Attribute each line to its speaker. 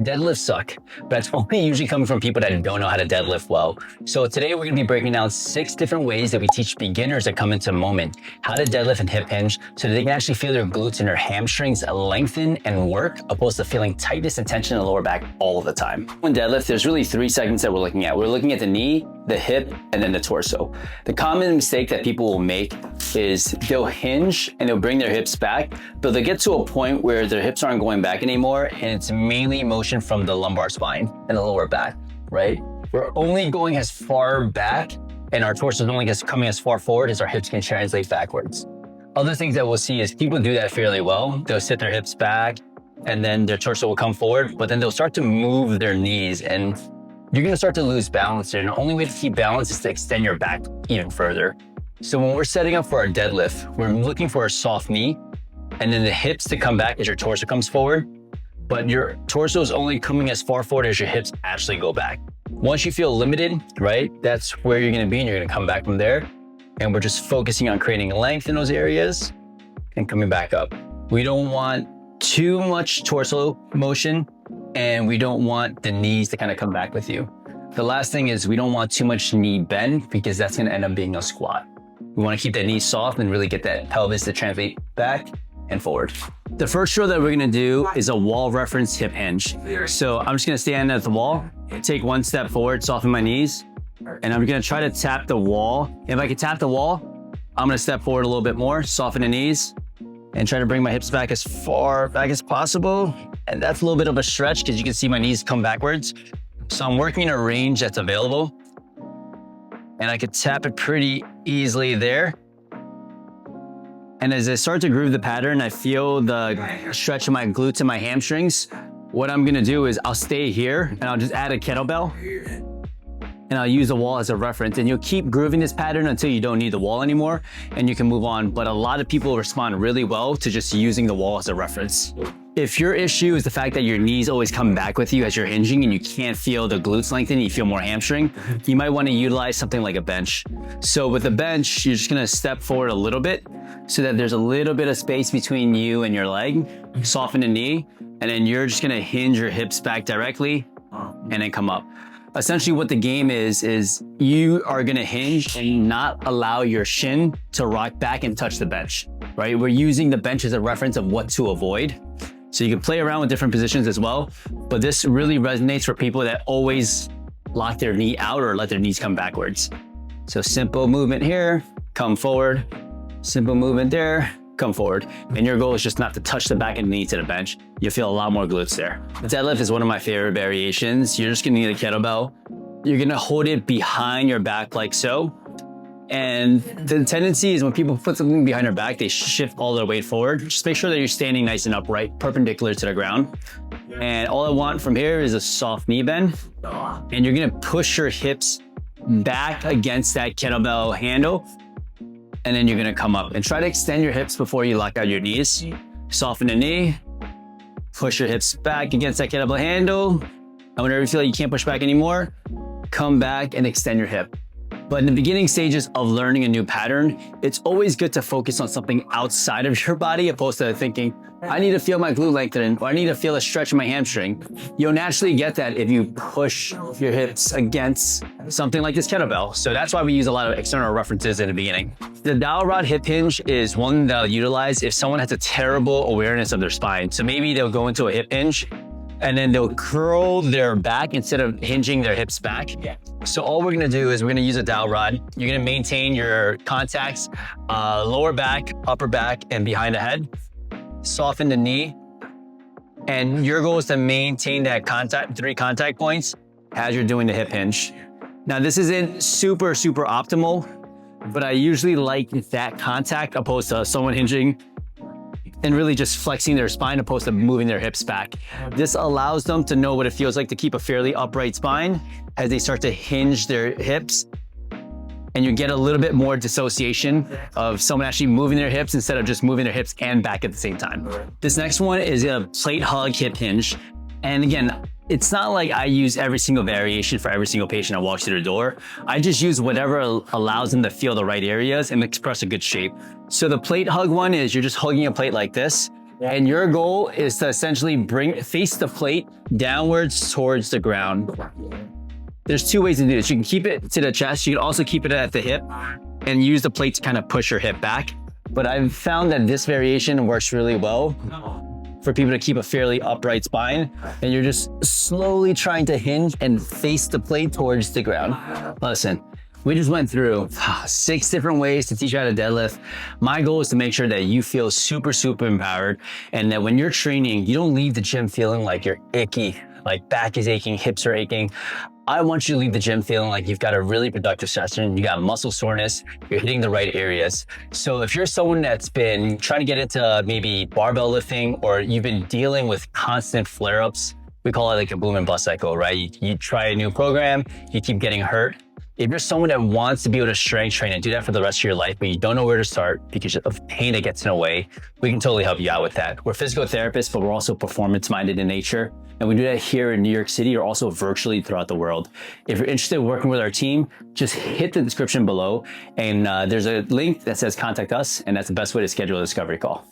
Speaker 1: Deadlifts suck, but that's only usually coming from people that don't know how to deadlift well. So today we're gonna be breaking down 6 different ways that we teach beginners that come into Moment how to deadlift and hip hinge so that they can actually feel their glutes and their hamstrings lengthen and work, opposed to feeling tightness and tension in the lower back all of the time. When deadlift, there's really 3 segments that we're looking at. We're looking at the knee, the hip, and then the torso. The common mistake that people will make is they'll hinge and they'll bring their hips back, but they'll get to a point where their hips aren't going back anymore, and it's mainly motion from the lumbar spine and the lower back, right? We're only going as far back, and our torso is only coming as far forward as our hips can translate backwards. Other things that we'll see is people do that fairly well. They'll sit their hips back and then their torso will come forward, but then they'll start to move their knees and you're gonna start to lose balance there. And the only way to keep balance is to extend your back even further. So when we're setting up for our deadlift, we're looking for a soft knee and then the hips to come back as your torso comes forward, but your torso is only coming as far forward as your hips actually go back. Once you feel limited, right, that's where you're gonna be, and you're gonna come back from there. And we're just focusing on creating length in those areas and coming back up. We don't want too much torso motion, and we don't want the knees to kind of come back with you. The last thing is we don't want too much knee bend, because that's gonna end up being a squat. We wanna keep that knee soft and really get that pelvis to translate back and forward. The first drill that we're gonna do is a wall reference hip hinge. So I'm just gonna stand at the wall, take 1 step forward, soften my knees, and I'm gonna try to tap the wall. If I can tap the wall, I'm gonna step forward a little bit more, soften the knees, and try to bring my hips back as far back as possible. And that's a little bit of a stretch because you can see my knees come backwards. So I'm working in a range that's available, and I could tap it pretty easily there. And as I start to groove the pattern, I feel the stretch of my glutes and my hamstrings. What I'm gonna do is I'll stay here and I'll just add a kettlebell and I'll use the wall as a reference, and you'll keep grooving this pattern until you don't need the wall anymore and you can move on. But a lot of people respond really well to just using the wall as a reference. If your issue is the fact that your knees always come back with you as you're hinging and you can't feel the glutes lengthen, you feel more hamstring, you might want to utilize something like a bench. So with a bench, you're just gonna step forward a little bit so that there's a little bit of space between you and your leg, soften the knee, and then you're just gonna hinge your hips back directly and then come up. Essentially what the game is you are gonna hinge and not allow your shin to rock back and touch the bench, right? We're using the bench as a reference of what to avoid. So you can play around with different positions as well, but this really resonates for people that always lock their knee out or let their knees come backwards. So simple movement here, come forward, simple movement there, come forward. And your goal is just not to touch the back of the knee to the bench. You'll feel a lot more glutes there. The deadlift is one of my favorite variations. You're just gonna need a kettlebell. You're gonna hold it behind your back like so. And the tendency is when people put something behind their back, they shift all their weight forward. Just make sure that you're standing nice and upright, perpendicular to the ground. And all I want from here is a soft knee bend. And you're gonna push your hips back against that kettlebell handle. And then you're gonna come up and try to extend your hips before you lock out your knees. Soften the knee, push your hips back against that kettlebell handle. And whenever you feel like you can't push back anymore, come back and extend your hip. But in the beginning stages of learning a new pattern, it's always good to focus on something outside of your body, opposed to thinking, I need to feel my glute lengthen, or I need to feel a stretch in my hamstring. You'll naturally get that if you push your hips against something like this kettlebell. So that's why we use a lot of external references in the beginning. The dowel rod hip hinge is one that I'll utilize if someone has a terrible awareness of their spine. So maybe they'll go into a hip hinge and then they'll curl their back instead of hinging their hips back. So all we're gonna do is we're gonna use a dowel rod. You're gonna maintain your contacts, lower back, upper back, and behind the head. Soften the knee. And your goal is to maintain that 3 contact points as you're doing the hip hinge. Now this isn't super optimal, but I usually like that contact opposed to someone hinging and really just flexing their spine opposed to moving their hips back. This allows them to know what it feels like to keep a fairly upright spine as they start to hinge their hips. And you get a little bit more dissociation of someone actually moving their hips instead of just moving their hips and back at the same time. This next one is a plate hug hip hinge. And again, it's not like I use every single variation for every single patient that walks through the door. I just use whatever allows them to feel the right areas and express a good shape. So the plate hug one is you're just hugging a plate like this, And your goal is to essentially face the plate downwards towards the ground. There's two ways to do this. You can keep it to the chest. You can also keep it at the hip and use the plate to kind of push your hip back. But I've found that this variation works really well for people to keep a fairly upright spine. And you're just slowly trying to hinge and face the plate towards the ground. Listen, we just went through 6 different ways to teach you how to deadlift. My goal is to make sure that you feel super, super empowered and that when you're training, you don't leave the gym feeling like you're icky, like back is aching, hips are aching. I want you to leave the gym feeling like you've got a really productive session, you got muscle soreness, you're hitting the right areas. So if you're someone that's been trying to get into maybe barbell lifting or you've been dealing with constant flare-ups, we call it like a boom and bust cycle, right? You try a new program, you keep getting hurt. If you're someone that wants to be able to strength train and do that for the rest of your life, but you don't know where to start because of pain that gets in the way, we can totally help you out with that. We're physical therapists, but we're also performance-minded in nature. And we do that here in New York City or also virtually throughout the world. If you're interested in working with our team, just hit the description below and there's a link that says contact us, and that's the best way to schedule a discovery call.